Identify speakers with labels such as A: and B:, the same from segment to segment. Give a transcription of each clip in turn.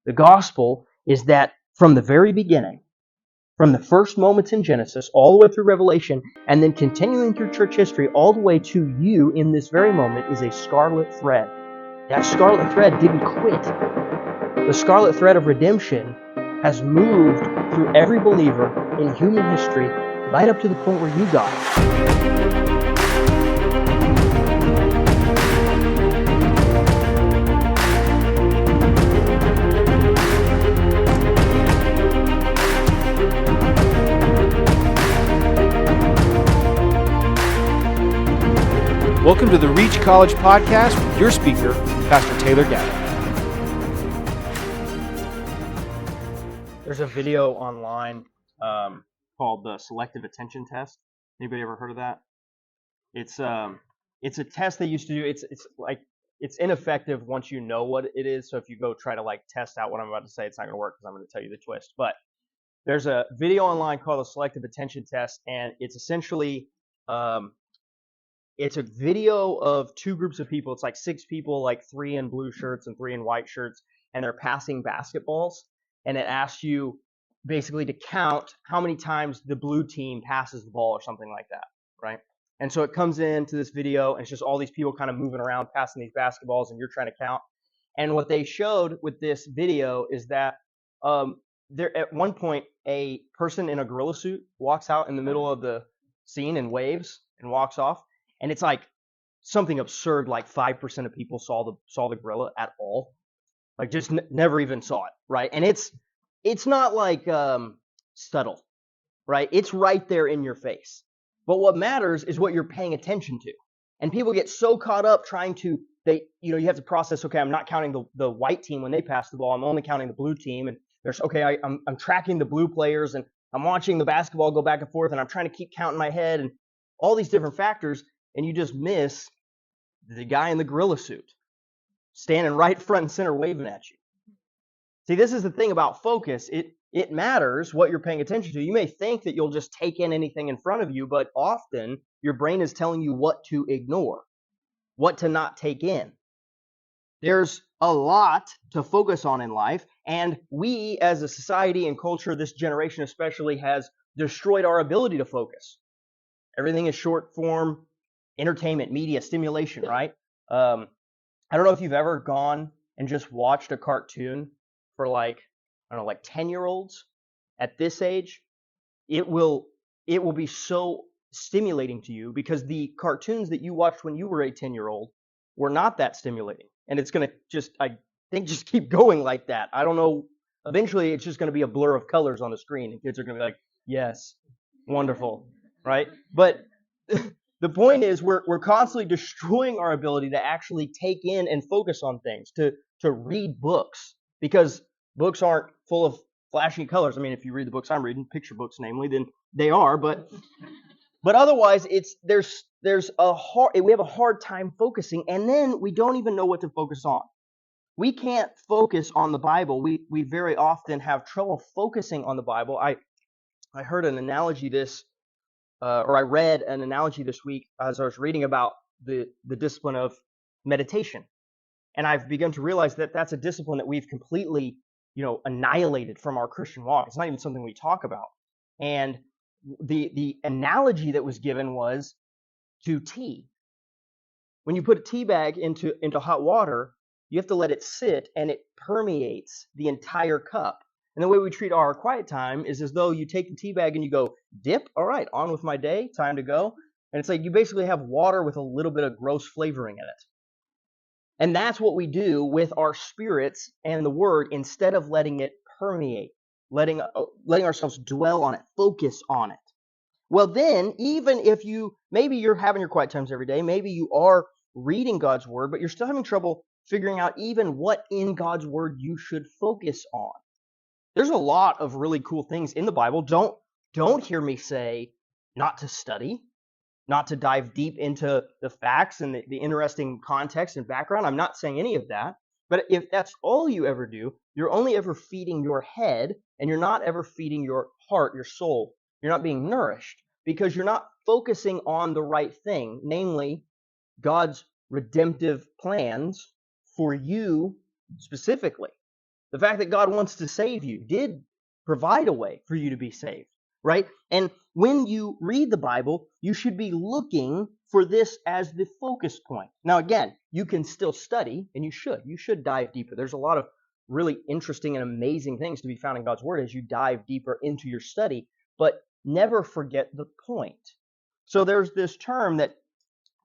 A: The gospel is that from the very beginning, from the first moments in Genesis, all the way through Revelation, and then continuing through church history, all the way to you in this very moment, is a scarlet thread. That scarlet thread didn't quit. The scarlet thread of redemption has moved through every believer in human history right up to the point where you got it.
B: Welcome to the Reach College Podcast with your speaker, Pastor Taylor Gavin.
A: There's a video online called the selective attention test. Anybody ever heard of that? It's a test they used to do. It's ineffective once you know what it is. So if you go try to test out what I'm about to say, it's not going to work because I'm going to tell you the twist. But there's a video online called the selective attention test, and it's essentially it's a video of two groups of people. It's like 6 people, like 3 in blue shirts and 3 in white shirts, and they're passing basketballs. And it asks you basically to count how many times the blue team passes the ball or something like that, right? And so it comes into this video, and it's just all these people kind of moving around passing these basketballs, and you're trying to count. And what they showed with this video is that there at one point a person in a gorilla suit walks out in the middle of the scene and waves and walks off. And it's like something absurd, like 5% of people saw the gorilla at all, like just never even saw it, right? And it's not like subtle, right? It's right there in your face. But what matters is what you're paying attention to. And people get so caught up trying to you have to process. Okay, I'm not counting the white team when they pass the ball. I'm only counting the blue team. And I'm tracking the blue players, and I'm watching the basketball go back and forth, and I'm trying to keep count in my head, and all these different factors. And you just miss the guy in the gorilla suit standing right front and center waving at you. See, this is the thing about focus. It matters what you're paying attention to. You may think that you'll just take in anything in front of you, but often your brain is telling you what to ignore, what to not take in. There's a lot to focus on in life, and we as a society and culture, this generation especially, has destroyed our ability to focus. Everything is short form entertainment, media, stimulation, right? I don't know if you've ever gone and just watched a cartoon for 10-year-olds at this age. It will be so stimulating to you because the cartoons that you watched when you were a 10-year-old were not that stimulating. And it's going to just keep going like that. I don't know. Eventually, it's just going to be a blur of colors on the screen, and kids are going to be like, yes, wonderful, right? But the point is, we're constantly destroying our ability to actually take in and focus on things, to read books, because books aren't full of flashy colors. I mean, if you read the books I'm reading, picture books namely, then they are. But otherwise, we have a hard time focusing, and then we don't even know what to focus on. We can't focus on the Bible. We very often have trouble focusing on the Bible. I heard an analogy I read an analogy this week as I was reading about the discipline of meditation. And I've begun to realize that that's a discipline that we've completely, annihilated from our Christian walk. It's not even something we talk about. And the analogy that was given was to tea. When you put a tea bag into hot water, you have to let it sit, and it permeates the entire cup. And the way we treat our quiet time is as though you take the tea bag and you go, dip, all right, on with my day, time to go. And it's like you basically have water with a little bit of gross flavoring in it. And that's what we do with our spirits and the Word instead of letting it permeate, letting ourselves dwell on it, focus on it. Well, then, even if maybe you're having your quiet times every day, maybe you are reading God's Word, but you're still having trouble figuring out even what in God's Word you should focus on. There's a lot of really cool things in the Bible. Don't hear me say not to study, not to dive deep into the facts and the interesting context and background. I'm not saying any of that. But if that's all you ever do, you're only ever feeding your head, and you're not ever feeding your heart, your soul. You're not being nourished because you're not focusing on the right thing, namely God's redemptive plans for you specifically. The fact that God wants to save you did provide a way for you to be saved, right? And when you read the Bible, you should be looking for this as the focus point. Now, again, you can still study, and you should. You should dive deeper. There's a lot of really interesting and amazing things to be found in God's Word as you dive deeper into your study, but never forget the point. So there's this term that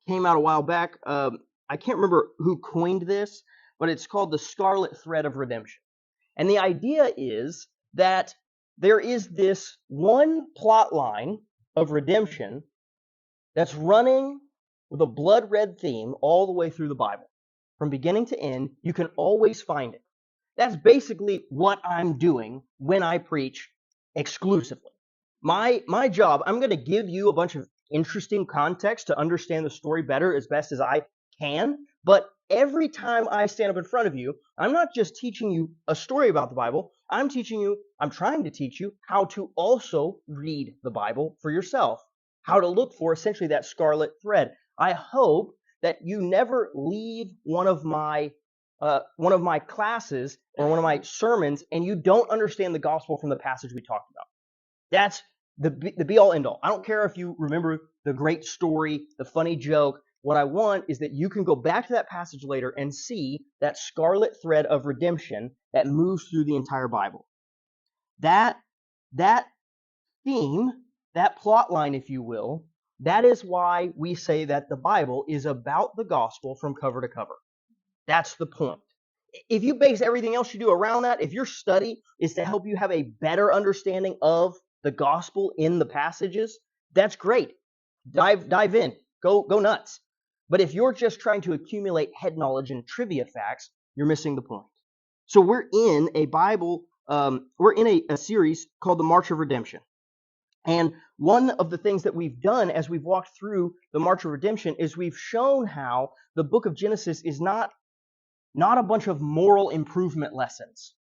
A: came out a while back. I can't remember who coined this, but it's called the Scarlet thread of redemption. And the idea is that there is this one plot line of redemption that's running with a blood red theme all the way through the Bible. From beginning to end, you can always find it. That's basically what I'm doing when I preach exclusively. My job, I'm going to give you a bunch of interesting context to understand the story better as best as I can, but every time I stand up in front of you, I'm not just teaching you a story about the Bible, I'm trying to teach you how to also read the Bible for yourself, how to look for essentially that scarlet thread. I hope that you never leave one of my classes or one of my sermons and you don't understand the gospel from the passage we talked about. That's the be-all, end-all. I don't care if you remember the great story, the funny joke. What I want is that you can go back to that passage later and see that scarlet thread of redemption that moves through the entire Bible. That theme, that plot line, if you will, that is why we say that the Bible is about the gospel from cover to cover. That's the point. If you base everything else you do around that, if your study is to help you have a better understanding of the gospel in the passages, that's great. Dive in. Go nuts. But if you're just trying to accumulate head knowledge and trivia facts, you're missing the point. So we're in a series called the March of Redemption. And one of the things that we've done as we've walked through the March of Redemption is we've shown how the book of Genesis is not a bunch of moral improvement lessons.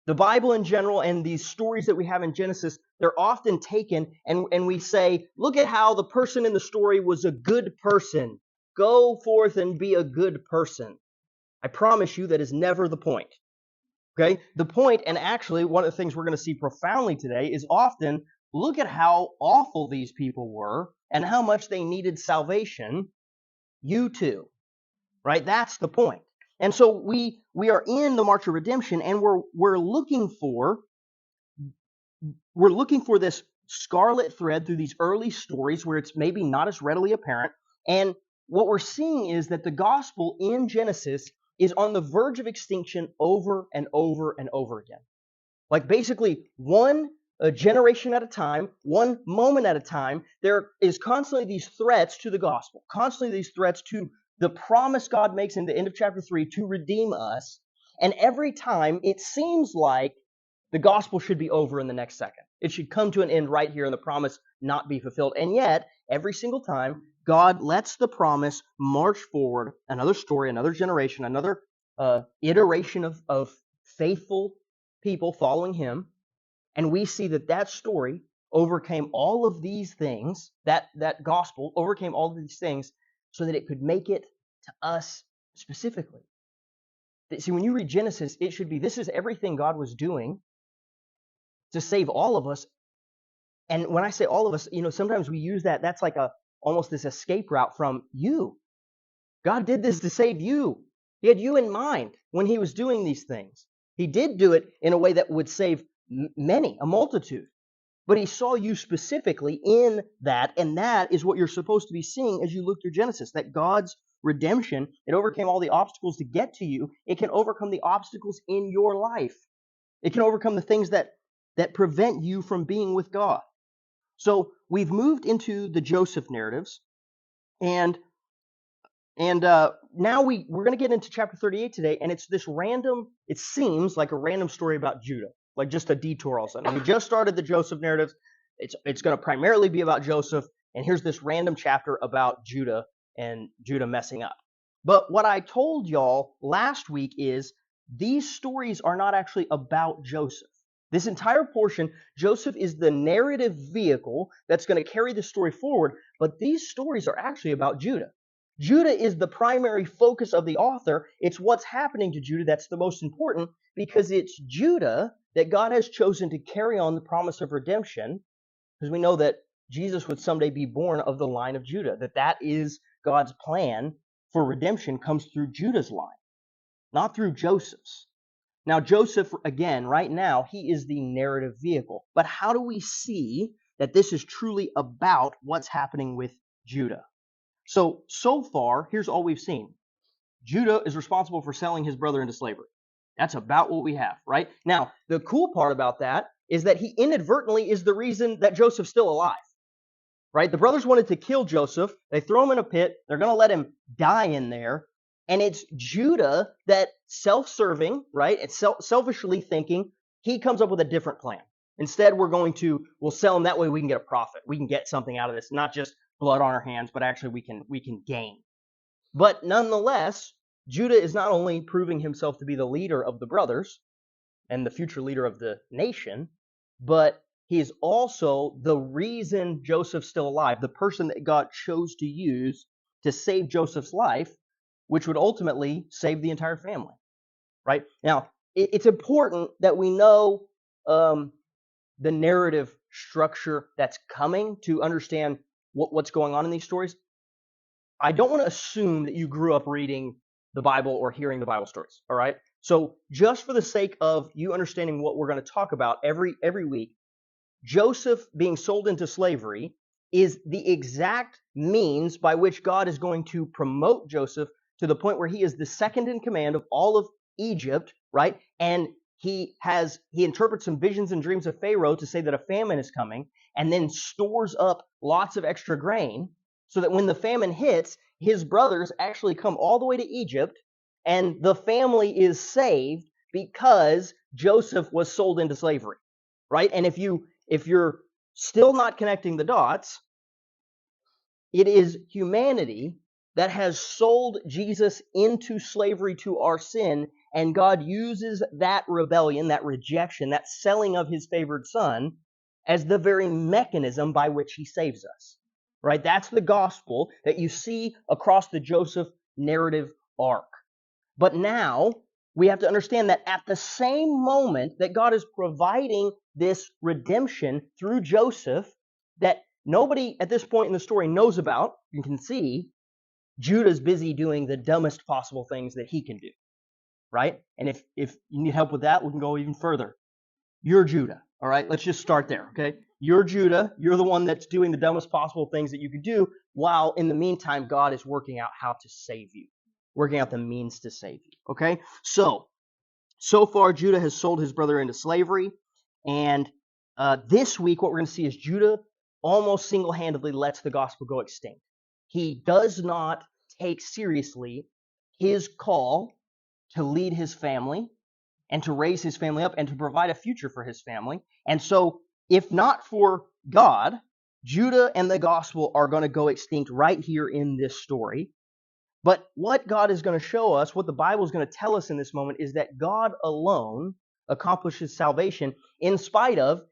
A: The Bible in general and these stories that we have in Genesis, they're often taken and we say, look at how the person in the story was a good person. Go forth and be a good person. I promise you that is never the point. Okay? The point, and actually one of the things we're going to see profoundly today, is often look at how awful these people were and how much they needed salvation. You too. Right? That's the point. And so we are in the March of Redemption, and we're looking for this scarlet thread through these early stories where it's maybe not as readily apparent. And what we're seeing is that the gospel in Genesis is on the verge of extinction over and over and over again. Like basically one generation at a time, one moment at a time, there is constantly these threats to the gospel, constantly these threats to the promise God makes in the end of chapter 3 to redeem us. And every time it seems like the gospel should be over in the next second. It should come to an end right here and the promise not be fulfilled. And yet, every single time, God lets the promise march forward, another story, another generation, another iteration of faithful people following him. And we see that story overcame all of these things, that gospel overcame all of these things so that it could make it to us specifically. See, when you read Genesis, it should be, this is everything God was doing to save all of us. And when I say all of us, sometimes we use that's like almost this escape route from you. God did this to save you. He had you in mind when he was doing these things. He did do it in a way that would save many, a multitude. But he saw you specifically in that, and that is what you're supposed to be seeing as you look through Genesis, that God's redemption, it overcame all the obstacles to get to you. It can overcome the obstacles in your life. It can overcome the things that prevent you from being with God. So we've moved into the Joseph narratives, and now we're going to get into chapter 38 today, and it's this it seems like a random story about Judah. Like just a detour all of a sudden. We just started the Joseph narratives. It's going to primarily be about Joseph, and here's this random chapter about Judah and Judah messing up. But what I told y'all last week is these stories are not actually about Joseph. This entire portion, Joseph is the narrative vehicle that's going to carry the story forward, but these stories are actually about Judah. Judah is the primary focus of the author. It's what's happening to Judah that's the most important, because it's Judah that God has chosen to carry on the promise of redemption, because we know that Jesus would someday be born of the line of Judah, that is God's plan for redemption comes through Judah's line, not through Joseph's. Now, Joseph, again, right now, he is the narrative vehicle. But how do we see that this is truly about what's happening with Judah? So far, here's all we've seen. Judah is responsible for selling his brother into slavery. That's about what we have, right? Now, the cool part about that is that he inadvertently is the reason that Joseph's still alive, right? The brothers wanted to kill Joseph. They throw him in a pit. They're going to let him die in there. And it's Judah that, self-serving, right? It's selfishly thinking, he comes up with a different plan. Instead, we'll sell him, that way we can get a profit. We can get something out of this, not just blood on our hands, but actually we can gain. But nonetheless, Judah is not only proving himself to be the leader of the brothers and the future leader of the nation, but he is also the reason Joseph's still alive, the person that God chose to use to save Joseph's life, which would ultimately save the entire family, right? Now, it's important that we know the narrative structure that's coming to understand what's going on in these stories. I don't want to assume that you grew up reading the Bible or hearing the Bible stories, all right? So just for the sake of you understanding what we're going to talk about every week, Joseph being sold into slavery is the exact means by which God is going to promote Joseph to the point where he is the second in command of all of Egypt, right? And he interprets some visions and dreams of Pharaoh to say that a famine is coming, and then stores up lots of extra grain so that when the famine hits, his brothers actually come all the way to Egypt, and the family is saved because Joseph was sold into slavery, right? And if you're still not connecting the dots, it is humanity that has sold Jesus into slavery to our sin, and God uses that rebellion, that rejection, that selling of his favored son as the very mechanism by which he saves us, right? That's the gospel that you see across the Joseph narrative arc. But now we have to understand that at the same moment that God is providing this redemption through Joseph that nobody at this point in the story knows about, you can see, Judah's busy doing the dumbest possible things that he can do, right? And if you need help with that, we can go even further. You're Judah, all right? Let's just start there, okay? You're Judah. You're the one that's doing the dumbest possible things that you could do, while in the meantime, God is working out how to save you, working out the means to save you, okay? So far, Judah has sold his brother into slavery, and this week, what we're going to see is Judah almost single-handedly lets the gospel go extinct. He does not take seriously his call to lead his family and to raise his family up and to provide a future for his family. And so, if not for God, Judah and the gospel are going to go extinct right here in this story. But what God is going to show us, what the Bible is going to tell us in this moment, is that God alone accomplishes salvation in spite of,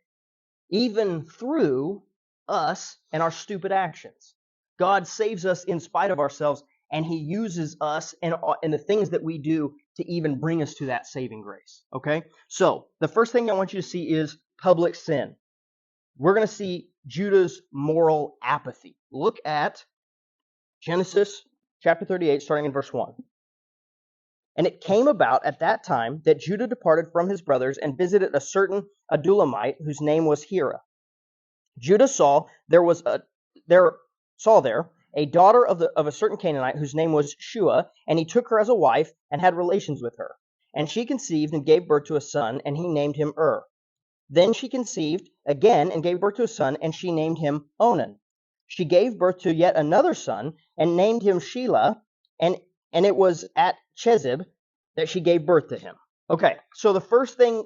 A: even through, us and our stupid actions. God saves us in spite of ourselves, and he uses us and the things that we do to even bring us to that saving grace. Okay? So, the first thing I want you to see is public sin. We're going to see Judah's moral apathy. Look at Genesis chapter 38, starting in verse 1. And it came about at that time that Judah departed from his brothers and visited a certain Adullamite whose name was Hira. Judah saw there a daughter of a certain Canaanite whose name was Shua, and he took her as a wife and had relations with her. And she conceived and gave birth to a son, and he named him Then she conceived again and gave birth to a son, and she named him Onan. She gave birth to yet another son, and named him Shelah, and it was at Chezib that she gave birth to him. Okay, so the first thing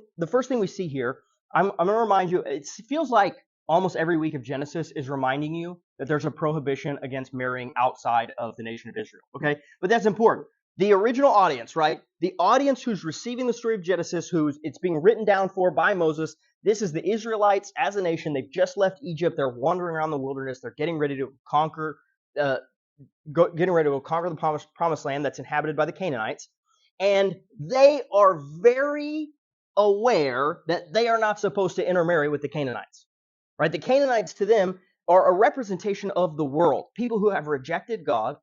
A: we see here, I'm going to remind you, it feels like almost every week of Genesis is reminding you that there's a prohibition against marrying outside of the nation of Israel, okay? But that's important. The original audience, right? The audience who's receiving the story of Genesis, it's being written down for by Moses, this is the Israelites as a nation. They've just left Egypt. They're wandering around the wilderness. They're getting ready to conquer getting ready to go conquer the promised land that's inhabited by the Canaanites, and they are very aware that they are not supposed to intermarry with the Canaanites. Right? The Canaanites to them are a representation of the world, people who have rejected God,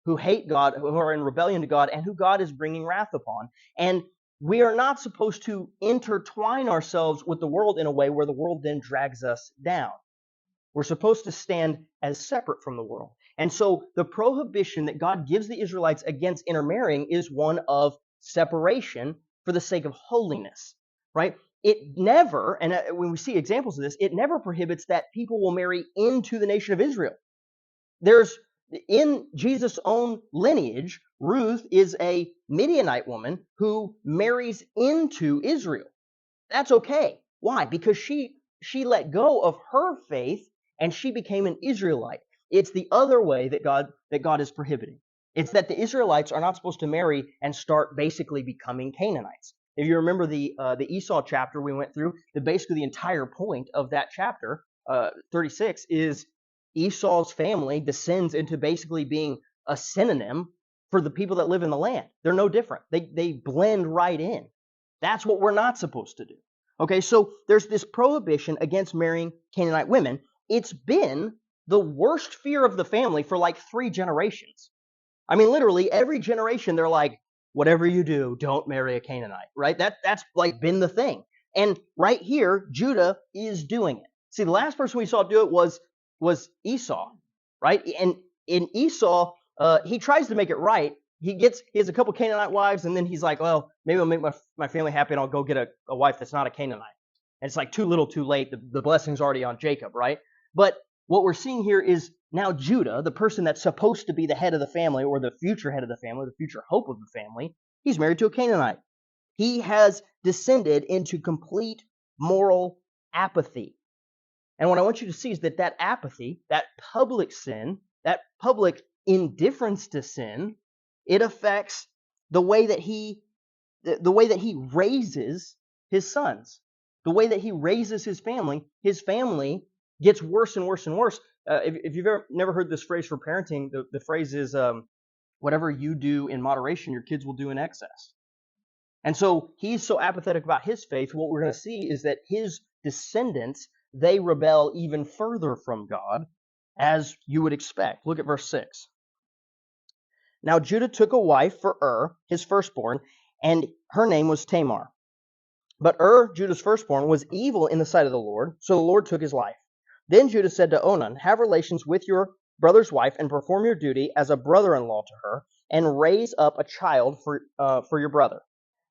A: who hate God, who are in rebellion to God, and who God is bringing wrath upon. And we are not supposed to intertwine ourselves with the world in a way where the world then drags us down. We're supposed to stand as separate from the world. And so the prohibition that God gives the Israelites against intermarrying is one of separation for the sake of holiness, right? It never, and when we see examples of this, it never prohibits that people will marry into the nation of Israel. There's, in Jesus' own lineage, Ruth is a Midianite woman who marries into Israel. That's okay. Why? Because she let go of her faith and she became an Israelite. It's the other way that God is prohibiting. It's that the Israelites are not supposed to marry and start basically becoming Canaanites. If you remember the Esau chapter we went through, basically the entire point of that chapter, 36, is Esau's family descends into basically being a synonym for the people that live in the land. They're no different. They blend right in. That's what we're not supposed to do. Okay, so there's this prohibition against marrying Canaanite women. It's been the worst fear of the family for like 3 generations. I mean, literally every generation they're like, whatever you do, don't marry a Canaanite, right? That's like been the thing. And right here, Judah is doing it. See, the last person we saw do it was Esau, right? And in Esau, he tries to make it right. He has a couple Canaanite wives, and then he's like, well, maybe I'll make my family happy and I'll go get a wife that's not a Canaanite. And it's like too little too late. The blessing's already on Jacob, right? But what we're seeing here is now Judah, the person that's supposed to be the head of the family or the future head of the family, the future hope of the family, he's married to a Canaanite. He has descended into complete moral apathy. And what I want you to see is that apathy, that public sin, that public indifference to sin, it affects the way that he raises his sons, the way that he raises his family. His family gets worse and worse and worse. If you've never heard this phrase for parenting, the phrase is, whatever you do in moderation, your kids will do in excess. And so he's so apathetic about his faith, what we're going to see is that his descendants, they rebel even further from God, as you would expect. Look at verse 6. Now Judah took a wife for his firstborn, and her name was Tamar. But Judah's firstborn, was evil in the sight of the Lord, so the Lord took his life. Then Judah said to Onan, have relations with your brother's wife and perform your duty as a brother-in-law to her, and raise up a child for your brother.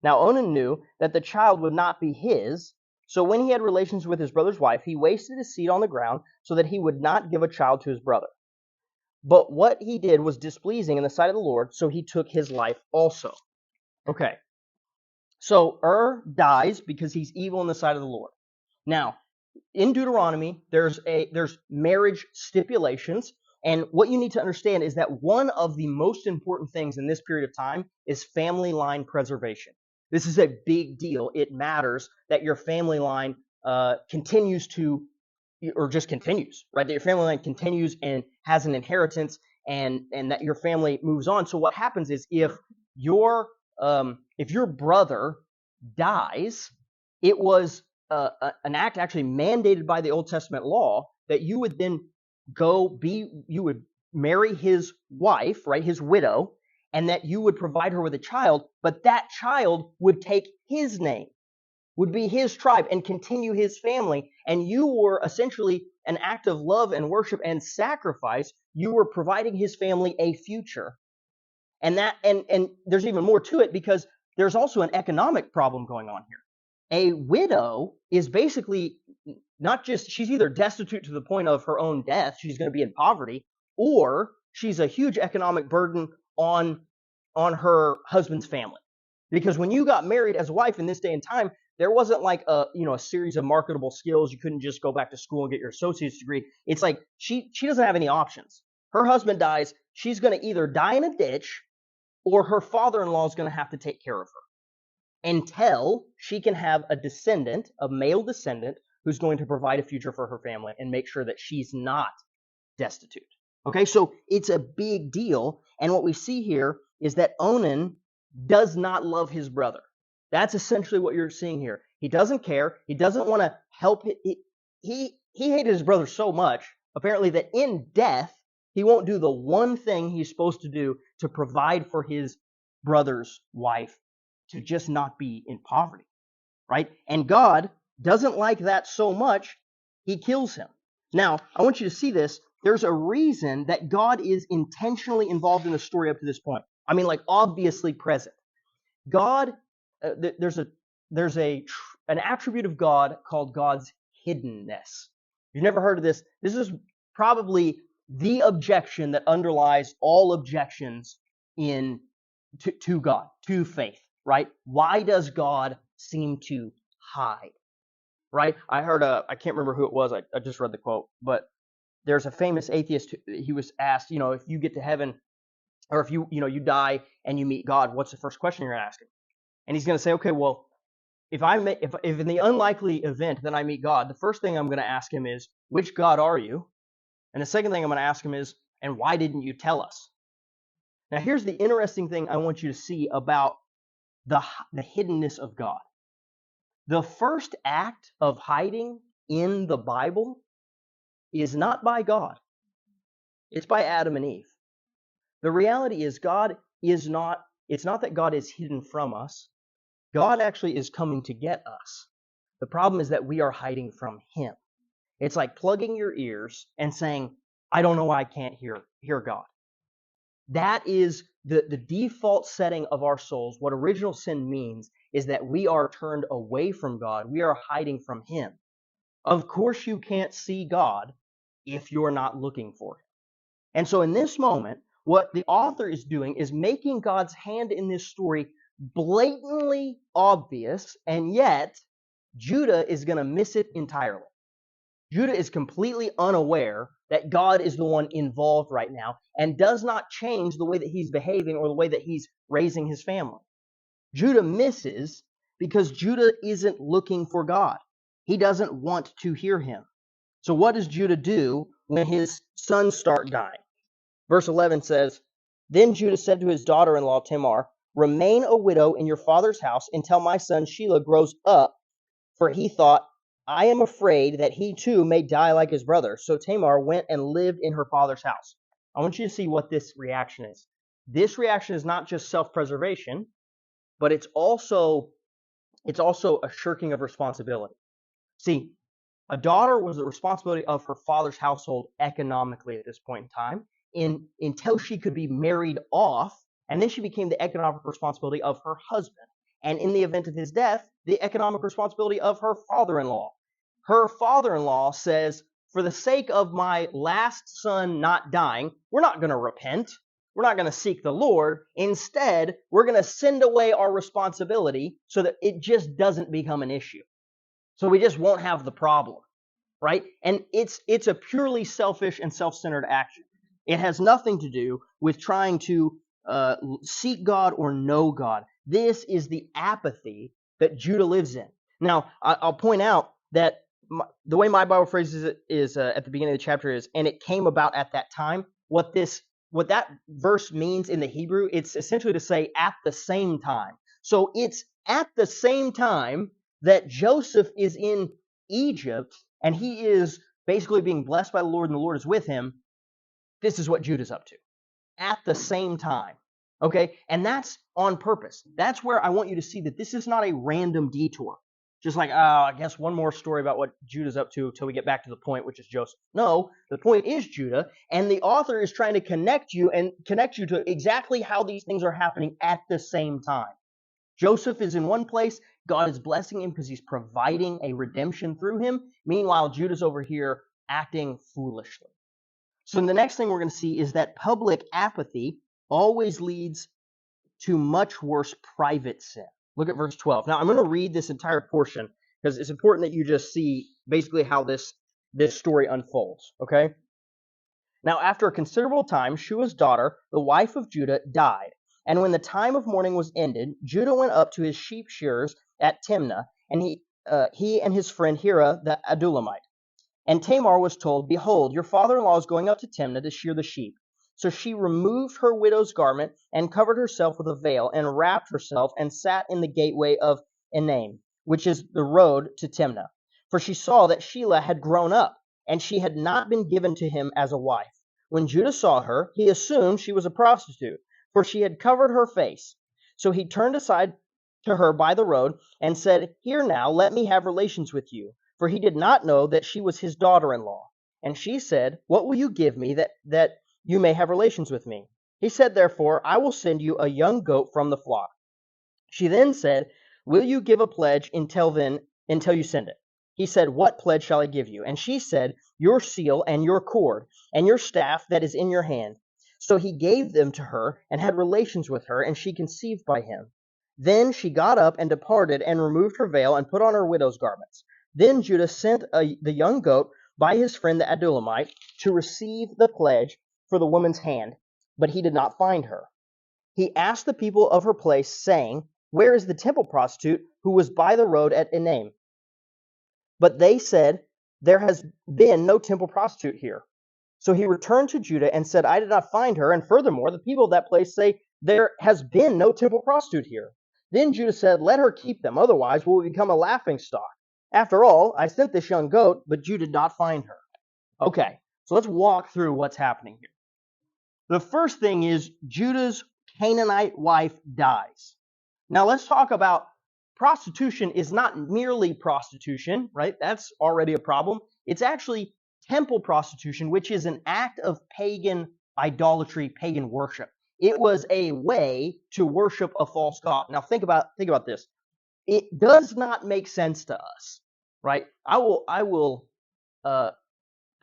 A: Now Onan knew that the child would not be his, so when he had relations with his brother's wife, he wasted his seed on the ground so that he would not give a child to his brother. But what he did was displeasing in the sight of the Lord, so he took his life also. Okay. So dies because he's evil in the sight of the Lord. Now, in Deuteronomy, there's marriage stipulations, and what you need to understand is that one of the most important things in this period of time is family line preservation. This is a big deal. It matters that your family line continues to, or just continues, right? That your family line continues and has an inheritance, and that your family moves on. So what happens is if your brother dies, it was an act actually mandated by the Old Testament law that you would then you would marry his wife, right, his widow, and that you would provide her with a child, but that child would take his name, would be his tribe, and continue his family. And you were essentially an act of love and worship and sacrifice. You were providing his family a future. And there's even more to it, because there's also an economic problem going on here. A widow is basically not just, she's either destitute to the point of her own death, she's going to be in poverty, or she's a huge economic burden on her husband's family. Because when you got married as a wife in this day and time, there wasn't like a series of marketable skills. You couldn't just go back to school and get your associate's degree. It's like she doesn't have any options. Her husband dies, she's going to either die in a ditch, or her father-in-law is going to have to take care of her until she can have a male descendant, who's going to provide a future for her family and make sure that she's not destitute. Okay, so it's a big deal. And what we see here is that Onan does not love his brother. That's essentially what you're seeing here. He doesn't care. He doesn't want to help. He hated his brother so much, apparently, that in death, he won't do the one thing he's supposed to do to provide for his brother's wife, to just not be in poverty, right? And God doesn't like that so much, he kills him. Now, I want you to see this. There's a reason that God is intentionally involved in the story up to this point. I mean, like, obviously present. God, there's an attribute of God called God's hiddenness. You've never heard of this. This is probably the objection that underlies all objections to God, to faith, right? Why does God seem to hide, right? I heard I can't remember who it was. I just read the quote, but there's a famous atheist. He was asked, if you get to heaven, or if you die and you meet God, what's the first question you're going to ask him? And he's going to say, okay, well, if in the unlikely event that I meet God, the first thing I'm going to ask him is, which God are you? And the second thing I'm going to ask him is, and why didn't you tell us? Now, here's the interesting thing I want you to see about the hiddenness of God. The first act of hiding in the Bible is not by God. It's by Adam and Eve. The reality is it's not that God is hidden from us. God actually is coming to get us. The problem is that we are hiding from him. It's like plugging your ears and saying, I don't know why I can't hear God. That is the default setting of our souls. What original sin means is that we are turned away from God. We are hiding from him. Of course you can't see God if you're not looking for him. And so in this moment, what the author is doing is making God's hand in this story blatantly obvious, and yet Judah is going to miss it entirely. Judah is completely unaware that God is the one involved right now and does not change the way that he's behaving or the way that he's raising his family. Judah misses because Judah isn't looking for God. He doesn't want to hear him. So what does Judah do when his sons start dying? Verse 11 says, Then Judah said to his daughter-in-law Tamar, Remain a widow in your father's house until my son Shelah grows up, for he thought, I am afraid that he too may die like his brother. So Tamar went and lived in her father's house. I want you to see what this reaction is. This reaction is not just self-preservation, but it's also a shirking of responsibility. See, a daughter was the responsibility of her father's household economically at this point in time, until she could be married off, and then she became the economic responsibility of her husband. And in the event of his death, the economic responsibility of her father-in-law. Her father-in-law says, for the sake of my last son not dying, we're not going to repent. We're not going to seek the Lord. Instead, we're going to send away our responsibility so that it just doesn't become an issue. So we just won't have the problem, right? And it's a purely selfish and self-centered action. It has nothing to do with trying to seek God or know God. This is the apathy that Judah lives in. Now, I'll point out that the way my Bible phrases it is at the beginning of the chapter is, and it came about at that time. What that verse means in the Hebrew, it's essentially to say at the same time. So it's at the same time that Joseph is in Egypt and he is basically being blessed by the Lord and the Lord is with him. This is what Judah's up to at the same time. Okay? And that's on purpose. That's where I want you to see that this is not a random detour. Just like, I guess one more story about what Judah's up to until we get back to the point, which is Joseph. No, the point is Judah, and the author is trying to connect you to exactly how these things are happening at the same time. Joseph is in one place. God is blessing him because he's providing a redemption through him. Meanwhile, Judah's over here acting foolishly. So the next thing we're going to see is that public apathy always leads to much worse private sin. Look at verse 12. Now, I'm going to read this entire portion because it's important that you just see basically how this story unfolds, okay? Now, after a considerable time, Shua's daughter, the wife of Judah, died. And when the time of mourning was ended, Judah went up to his sheep shearers at Timnah, and he and his friend Hira the Adulamite. And Tamar was told, "Behold, your father-in-law is going up to Timnah to shear the sheep." So she removed her widow's garment and covered herself with a veil and wrapped herself and sat in the gateway of Enaim, which is the road to Timnah. For she saw that Shelah had grown up, and she had not been given to him as a wife. When Judah saw her, he assumed she was a prostitute, for she had covered her face. So he turned aside to her by the road and said, "Here now, let me have relations with you." For he did not know that she was his daughter-in-law. And she said, "What will you give me that you may have relations with me?" He said, "Therefore, I will send you a young goat from the flock." She then said, "Will you give a pledge until you send it?" He said, "What pledge shall I give you?" And she said, "Your seal and your cord and your staff that is in your hand." So he gave them to her and had relations with her, and she conceived by him. Then she got up and departed and removed her veil and put on her widow's garments. Then Judah sent the young goat by his friend the Adullamite to receive the pledge for the woman's hand, but he did not find her. He asked the people of her place, saying, "Where is the temple prostitute who was by the road at Enaim?" But they said, "There has been no temple prostitute here." So he returned to Judah and said, "I did not find her, and furthermore, the people of that place say, there has been no temple prostitute here." Then Judah said, "Let her keep them, otherwise we will become a laughingstock. After all, I sent this young goat, but you did not find her." Okay, so let's walk through what's happening here. The first thing is Judah's Canaanite wife dies. Now let's talk about prostitution is not merely prostitution, right? That's already a problem. It's actually temple prostitution, which is an act of pagan idolatry, pagan worship. It was a way to worship a false god. Now think about this. It does not make sense to us, right? I will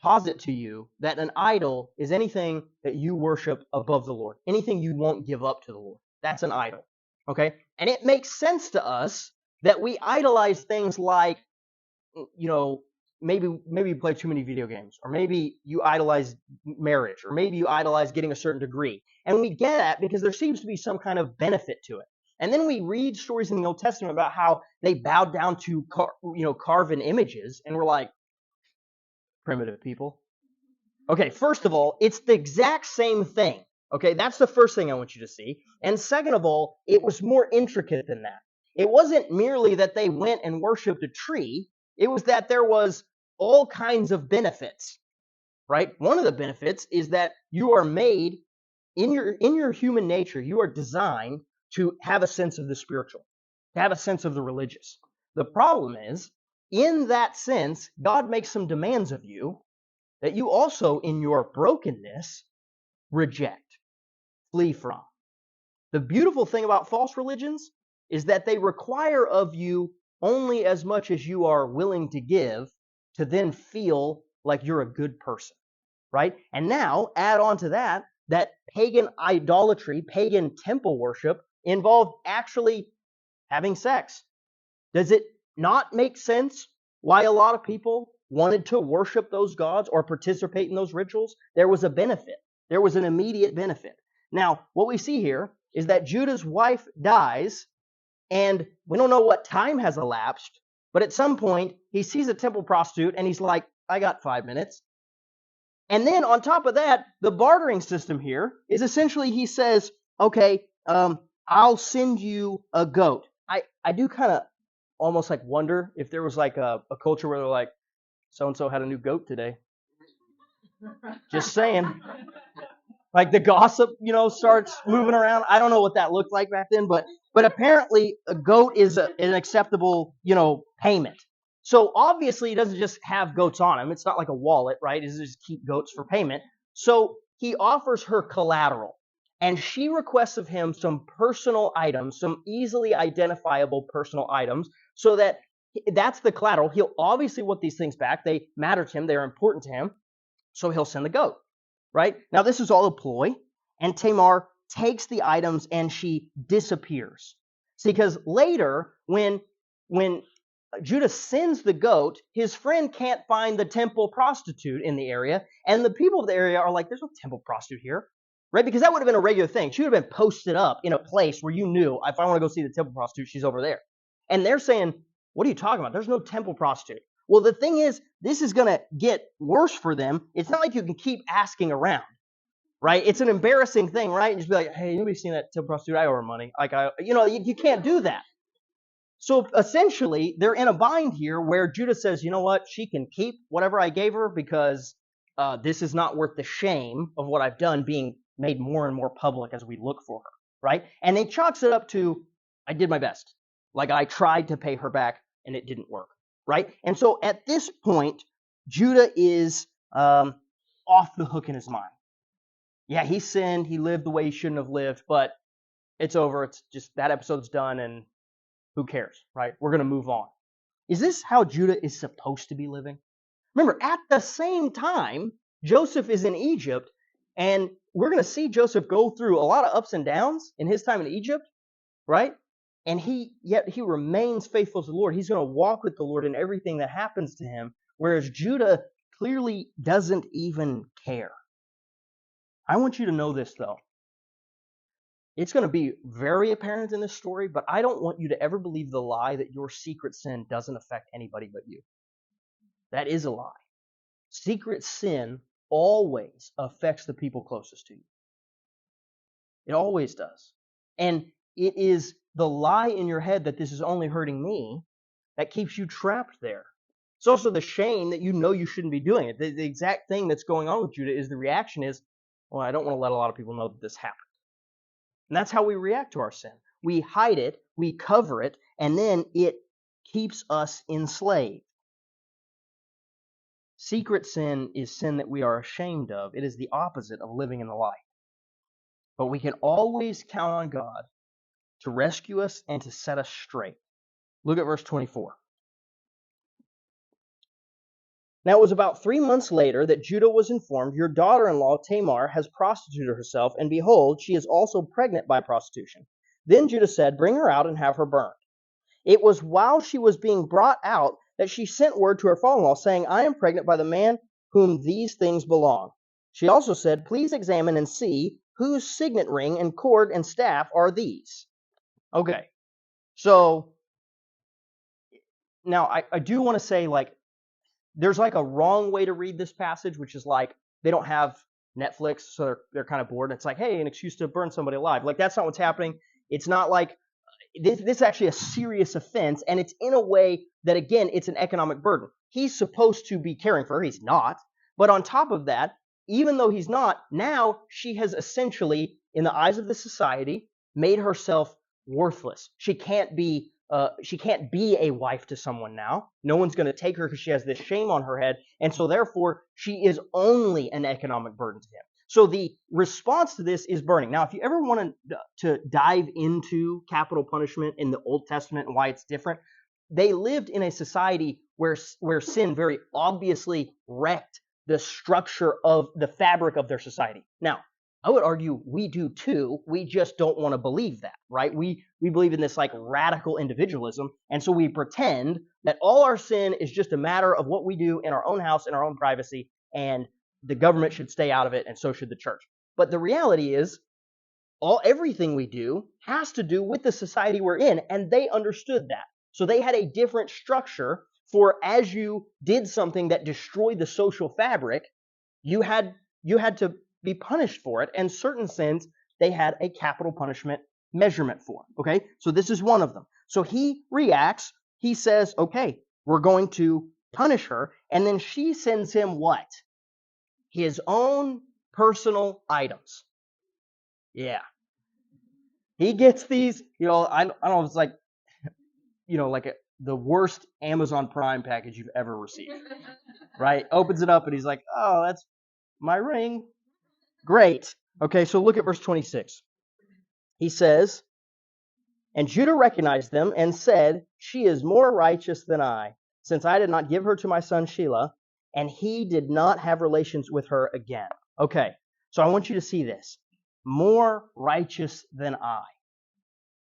A: posit to you that an idol is anything that you worship above the Lord, anything you won't give up to the Lord. That's an idol, okay? And it makes sense to us that we idolize things like, maybe you play too many video games, or maybe you idolize marriage, or maybe you idolize getting a certain degree. And we get that because there seems to be some kind of benefit to it. And then we read stories in the Old Testament about how they bowed down to carven images, and we're like, primitive people. Okay, first of all, it's the exact same thing. Okay, that's the first thing I want you to see. And second of all, it was more intricate than that. It wasn't merely that they went and worshipped a tree. It was that there was all kinds of benefits, right? One of the benefits is that you are made in your human nature. You are designed to have a sense of the spiritual, to have a sense of the religious. The problem is, in that sense, God makes some demands of you that you also, in your brokenness, reject, flee from. The beautiful thing about false religions is that they require of you only as much as you are willing to give to then feel like you're a good person, right? And now, add on to that pagan idolatry, pagan temple worship involved actually having sex. Does it not make sense why a lot of people wanted to worship those gods or participate in those rituals? There was a benefit. There was an immediate benefit. Now, what we see here is that Judah's wife dies, and we don't know what time has elapsed, but at some point, he sees a temple prostitute, and he's like, "I got 5 minutes." And then on top of that, the bartering system here is essentially he says, "Okay, I'll send you a goat." I do kind of almost like wonder if there was like a culture where they're like, "So-and-so had a new goat today." Just saying. Like the gossip, starts moving around. I don't know what that looked like back then, but apparently a goat is an acceptable, payment. So obviously he doesn't just have goats on him. It's not like a wallet, right? He doesn't just keep goats for payment. So he offers her collateral, and she requests of him some personal items, some easily identifiable personal items, so that's the collateral. He'll obviously want these things back. They matter to him. They're important to him. So he'll send the goat, right? Now this is all a ploy, and Tamar takes the items and she disappears. See, because later when Judah sends the goat, his friend can't find the temple prostitute in the area, and the people of the area are like, "There's no temple prostitute here," right? Because that would have been a regular thing. She would have been posted up in a place where you knew, if I want to go see the temple prostitute, she's over there. And they're saying, "What are you talking about? There's no temple prostitute." Well, the thing is, this is going to get worse for them. It's not like you can keep asking around, right? It's an embarrassing thing, right? And just be like, hey, anybody seen that tip prostitute? I owe her money. You can't do that. So essentially, they're in a bind here where Judah says, you know what? She can keep whatever I gave her because this is not worth the shame of what I've done being made more and more public as we look for her, right? And they chalks it up to, I did my best. Like I tried to pay her back and it didn't work, right? And so at this point, Judah is off the hook in his mind. Yeah, he sinned. He lived the way he shouldn't have lived, but it's over. It's just that episode's done and who cares, right? We're going to move on. Is this how Judah is supposed to be living? Remember, at the same time, Joseph is in Egypt, and we're going to see Joseph go through a lot of ups and downs in his time in Egypt, right? And yet he remains faithful to the Lord. He's going to walk with the Lord in everything that happens to him, whereas Judah clearly doesn't even care. I want you to know this, though. It's going to be very apparent in this story, but I don't want you to ever believe the lie that your secret sin doesn't affect anybody but you. That is a lie. Secret sin always affects the people closest to you. It always does. And it is the lie in your head that this is only hurting me that keeps you trapped there. It's also the shame that you know you shouldn't be doing it. The exact thing that's going on with Judah is the reaction is, well, I don't want to let a lot of people know that this happened. And that's how we react to our sin. We hide it, we cover it, and then it keeps us enslaved. Secret sin is sin that we are ashamed of. It is the opposite of living in the light. But we can always count on God to rescue us and to set us straight. Look at verse 24. Now it was about 3 months later that Judah was informed, your daughter-in-law Tamar has prostituted herself, and behold, she is also pregnant by prostitution. Then Judah said, bring her out and have her burned. It was while she was being brought out that she sent word to her father-in-law, saying, I am pregnant by the man whom these things belong. She also said, please examine and see whose signet ring and cord and staff are these. Okay, so now I do want to say, there's a wrong way to read this passage, which is they don't have Netflix, so they're kind of bored. It's like, hey, an excuse to burn somebody alive. That's not what's happening. It's not like this is actually a serious offense, and it's in a way that, again, it's an economic burden. He's supposed to be caring for her. He's not. But on top of that, even though he's not, now she has essentially, in the eyes of the society, made herself worthless. She can't be a wife to someone now. No one's going to take her because she has this shame on her head. And so therefore, she is only an economic burden to him. So the response to this is burning. Now, if you ever want to dive into capital punishment in the Old Testament and why it's different, they lived in a society where sin very obviously wrecked the structure of the fabric of their society. Now, I would argue we do too. We just don't want to believe that, right? We believe in this radical individualism, and so we pretend that all our sin is just a matter of what we do in our own house, in our own privacy, and the government should stay out of it, and so should the church. But the reality is, everything we do has to do with the society we're in, and they understood that. So they had a different structure for as you did something that destroyed the social fabric, you had to be punished for it. And certain sins, they had a capital punishment measurement for. Okay, so this is one of them. So he reacts. He says, okay, we're going to punish her. And then she sends him what? His own personal items. Yeah. He gets these, I don't know if it's the worst Amazon Prime package you've ever received. Right? Opens it up and he's like, oh, that's my ring. Great. Okay, so look at verse 26. He says, and Judah recognized them and said, she is more righteous than I, since I did not give her to my son Shelah, and he did not have relations with her again. Okay, so I want you to see this. More righteous than I.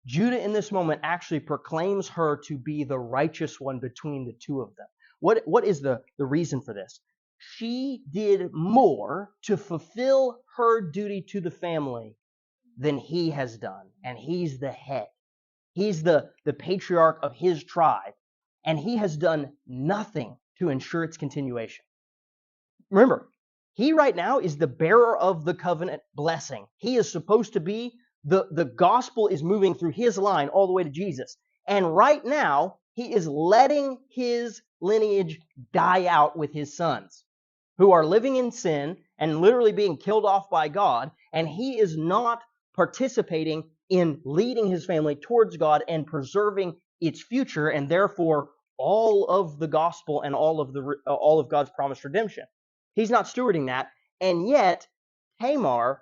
A: Judah in this moment actually proclaims her to be the righteous one between the two of them. What is the reason for this? She did more to fulfill her duty to the family than he has done. And he's the head. He's the patriarch of his tribe. And he has done nothing to ensure its continuation. Remember, he right now is the bearer of the covenant blessing. He is supposed to be, the gospel is moving through his line all the way to Jesus. And right now, he is letting his lineage die out with his sons, who are living in sin and literally being killed off by God. And he is not participating in leading his family towards God and preserving its future, and therefore all of the gospel and all of God's promised redemption. He's not stewarding that, and yet Tamar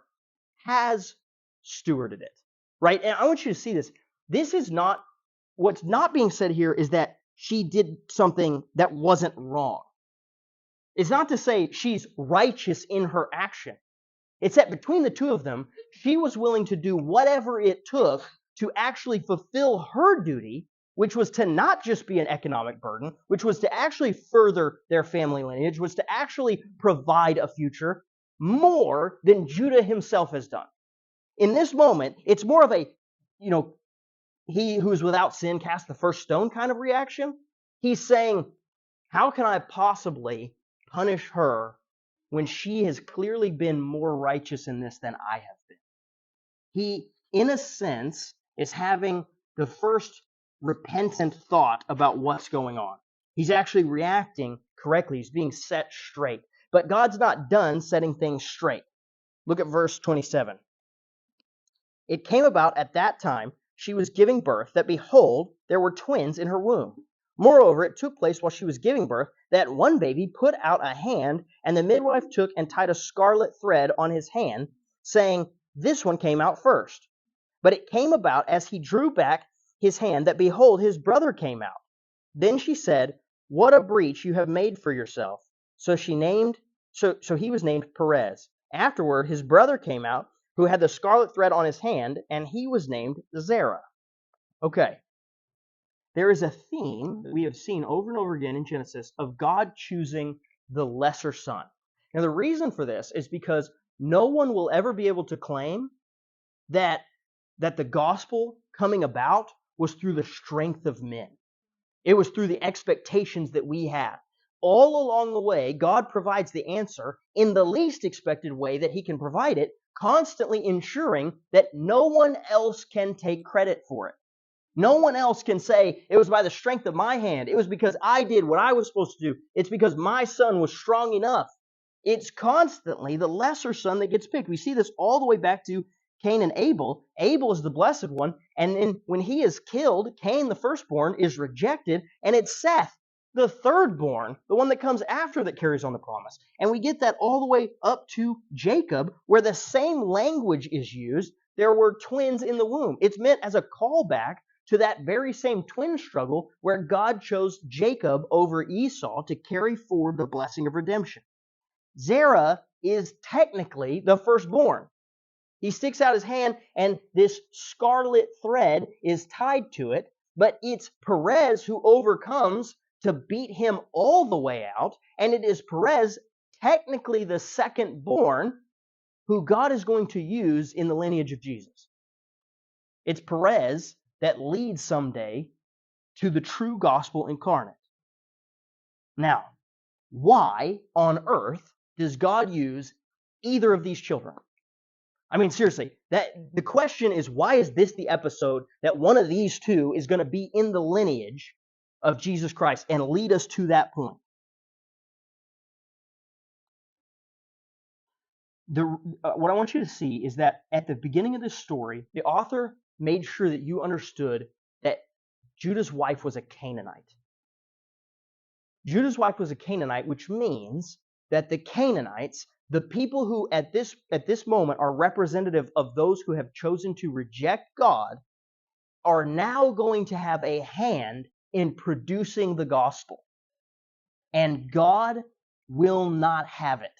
A: has stewarded it, right? And I want you to see this. This is not, what's not being said here is that she did something that wasn't wrong. It's not to say she's righteous in her action. It's that between the two of them, she was willing to do whatever it took to actually fulfill her duty, which was to not just be an economic burden, which was to actually further their family lineage, was to actually provide a future more than Judah himself has done. In this moment, it's more of a, he who is without sin cast the first stone kind of reaction. He's saying, how can I possibly punish her when she has clearly been more righteous in this than I have been? He, in a sense, is having the first repentant thought about what's going on. He's actually reacting correctly. He's being set straight. But God's not done setting things straight. Look at verse 27. It came about at that time she was giving birth that, behold, there were twins in her womb. Moreover, it took place while she was giving birth that one baby put out a hand, and the midwife took and tied a scarlet thread on his hand, saying, this one came out first. But it came about as he drew back his hand that, behold, his brother came out. Then she said, what a breach you have made for yourself. So he was named Perez. Afterward, his brother came out, who had the scarlet thread on his hand, and he was named Zerah. Okay. There is a theme that we have seen over and over again in Genesis of God choosing the lesser son. Now, the reason for this is because no one will ever be able to claim that the gospel coming about was through the strength of men. It was through the expectations that we have. All along the way, God provides the answer in the least expected way that he can provide it, constantly ensuring that no one else can take credit for it. No one else can say, it was by the strength of my hand. It was because I did what I was supposed to do. It's because my son was strong enough. It's constantly the lesser son that gets picked. We see this all the way back to Cain and Abel. Abel is the blessed one. And then when he is killed, Cain, the firstborn, is rejected. And it's Seth, the thirdborn, the one that comes after, that carries on the promise. And we get that all the way up to Jacob, where the same language is used. There were twins in the womb. It's meant as a callback to that very same twin struggle where God chose Jacob over Esau to carry forward the blessing of redemption. Zerah is technically the firstborn. He sticks out his hand, and this scarlet thread is tied to it, but it's Perez who overcomes to beat him all the way out, and it is Perez, technically the second-born, who God is going to use in the lineage of Jesus. It's Perez that leads someday to the true gospel incarnate. Now, why on earth does God use either of these children? I mean, seriously, the question is, why is this the episode that one of these two is going to be in the lineage of Jesus Christ and lead us to that point? What I want you to see is that at the beginning of this story, the author made sure that you understood that Judah's wife was a Canaanite. Judah's wife was a Canaanite, which means that the Canaanites, the people who at this moment are representative of those who have chosen to reject God, are now going to have a hand in producing the gospel. And God will not have it.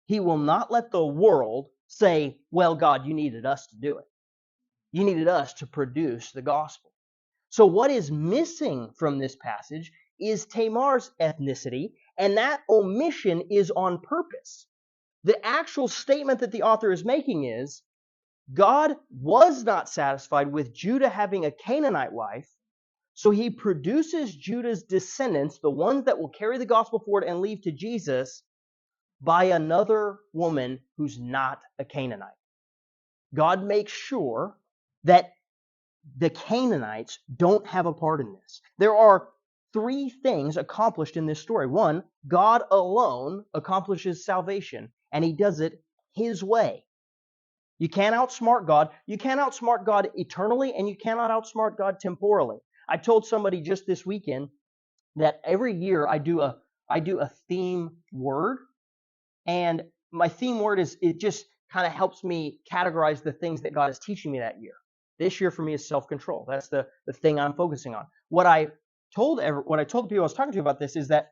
A: He will not let the world say, well, God, you needed us to do it. You needed us to produce the gospel. So what is missing from this passage is Tamar's ethnicity, and that omission is on purpose. The actual statement that the author is making is, God was not satisfied with Judah having a Canaanite wife, So he produces Judah's descendants, the ones that will carry the gospel forward and lead to Jesus, by another woman who's not a Canaanite. God makes sure that the Canaanites don't have a part in this. There are three things accomplished in this story. One, God alone accomplishes salvation, and he does it his way. You can't outsmart God. You can't outsmart God eternally, and you cannot outsmart God temporally. I told somebody just this weekend that every year I do a theme word, and my theme word it just kind of helps me categorize the things that God is teaching me that year. This year for me is self-control. That's the thing I'm focusing on. What I told the people I was talking to about this is that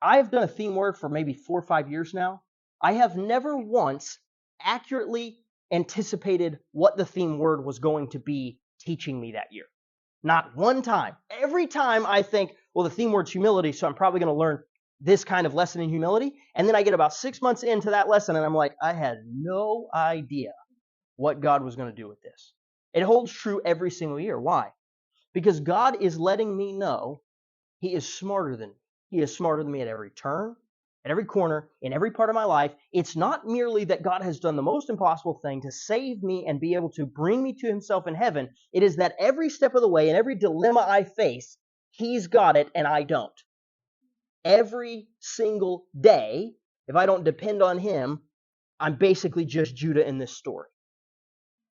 A: I've done a theme word for maybe 4 or 5 years now. I have never once accurately anticipated what the theme word was going to be teaching me that year. Not one time. Every time I think, well, the theme word's humility, so I'm probably going to learn this kind of lesson in humility. And then I get about 6 months into that lesson and I'm like, I had no idea what God was going to do with this. It holds true every single year. Why? Because God is letting me know he is smarter than me. He is smarter than me at every turn, at every corner, in every part of my life. It's not merely that God has done the most impossible thing to save me and be able to bring me to himself in heaven. It is that every step of the way and every dilemma I face, he's got it and I don't. Every single day, if I don't depend on him, I'm basically just Judah in this story.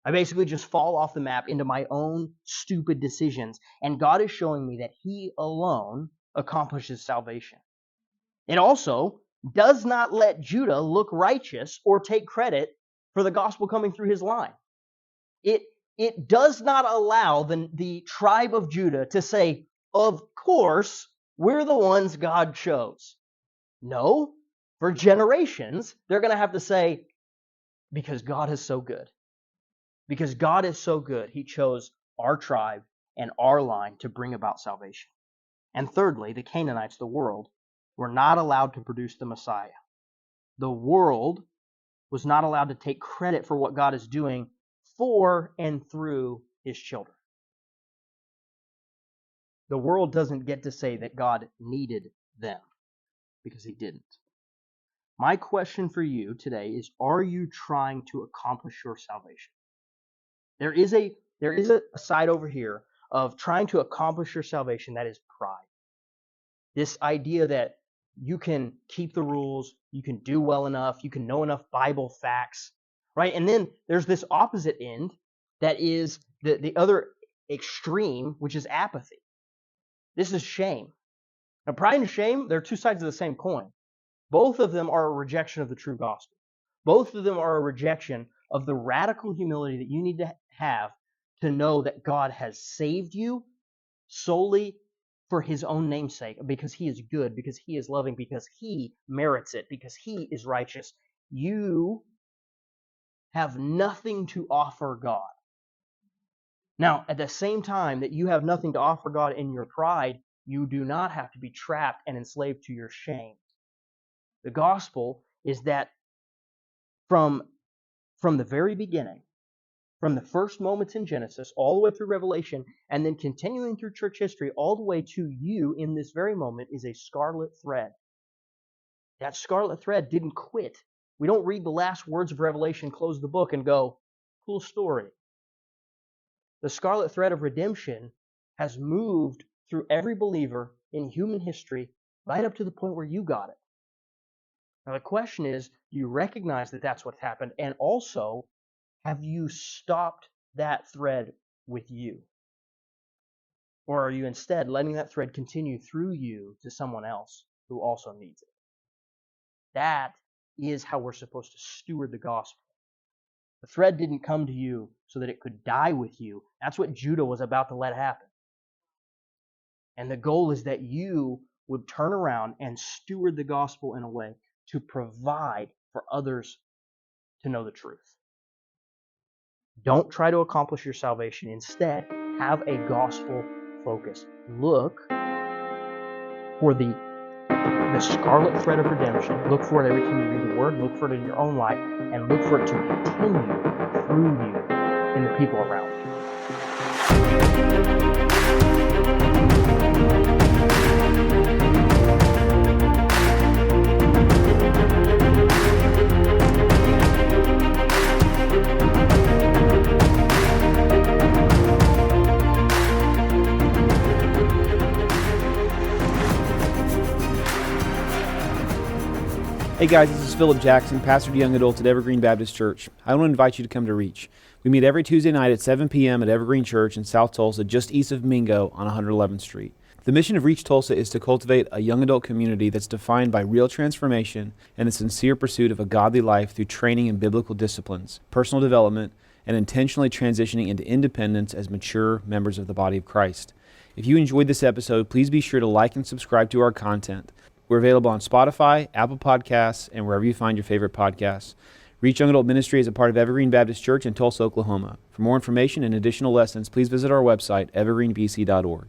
A: I basically just fall off the map into my own stupid decisions. And God is showing me that he alone accomplishes salvation. It also does not let Judah look righteous or take credit for the gospel coming through his line. It does not allow the tribe of Judah to say, of course, we're the ones God chose. No, for generations, they're going to have to say, because God is so good. Because God is so good, he chose our tribe and our line to bring about salvation. And thirdly, the Canaanites, the world, were not allowed to produce the Messiah. The world was not allowed to take credit for what God is doing for and through his children. The world doesn't get to say that God needed them, because he didn't. My question for you today is, are you trying to accomplish your salvation? There is a side over here of trying to accomplish your salvation that is pride. This idea that you can keep the rules, you can do well enough, you can know enough Bible facts, right? And then there's this opposite end that is the other extreme, which is apathy. This is shame. Now, pride and shame, they're two sides of the same coin. Both of them are a rejection of the true gospel. Both of them are a rejection of the radical humility that you need to have to know that God has saved you solely for his own name's sake, because he is good, because he is loving, because he merits it, because he is righteous. You have nothing to offer God. Now, at the same time that you have nothing to offer God in your pride, you do not have to be trapped and enslaved to your shame. The gospel is that from the very beginning, from the first moments in Genesis, all the way through Revelation, and then continuing through church history, all the way to you in this very moment, is a scarlet thread. That scarlet thread didn't quit. We don't read the last words of Revelation, close the book, and go, cool story. The scarlet thread of redemption has moved through every believer in human history right up to the point where you got it. Now the question is, do you recognize that that's what's happened? And also, have you stopped that thread with you? Or are you instead letting that thread continue through you to someone else who also needs it? That is how we're supposed to steward the gospel. The thread didn't come to you so that it could die with you. That's what Judah was about to let happen. And the goal is that you would turn around and steward the gospel in a way to provide for others to know the truth. Don't try to accomplish your salvation. Instead, have a gospel focus. Look for the scarlet thread of redemption. Look for it every time you read the word. Look for it in your own life. And look for it to continue through you in the people around you.
B: Hey guys, this is Philip Jackson, pastor to young adults at Evergreen Baptist Church. I want to invite you to come to Reach. We meet every Tuesday night at 7 p.m. at Evergreen Church in South Tulsa, just east of Mingo on 111th Street. The mission of Reach Tulsa is to cultivate a young adult community that's defined by real transformation and a sincere pursuit of a godly life through training in biblical disciplines, personal development, and intentionally transitioning into independence as mature members of the body of Christ. If you enjoyed this episode, please be sure to like and subscribe to our content. We're available on Spotify, Apple Podcasts, and wherever you find your favorite podcasts. Reach Young Adult Ministry is a part of Evergreen Baptist Church in Tulsa, Oklahoma. For more information and additional lessons, please visit our website, evergreenbc.org.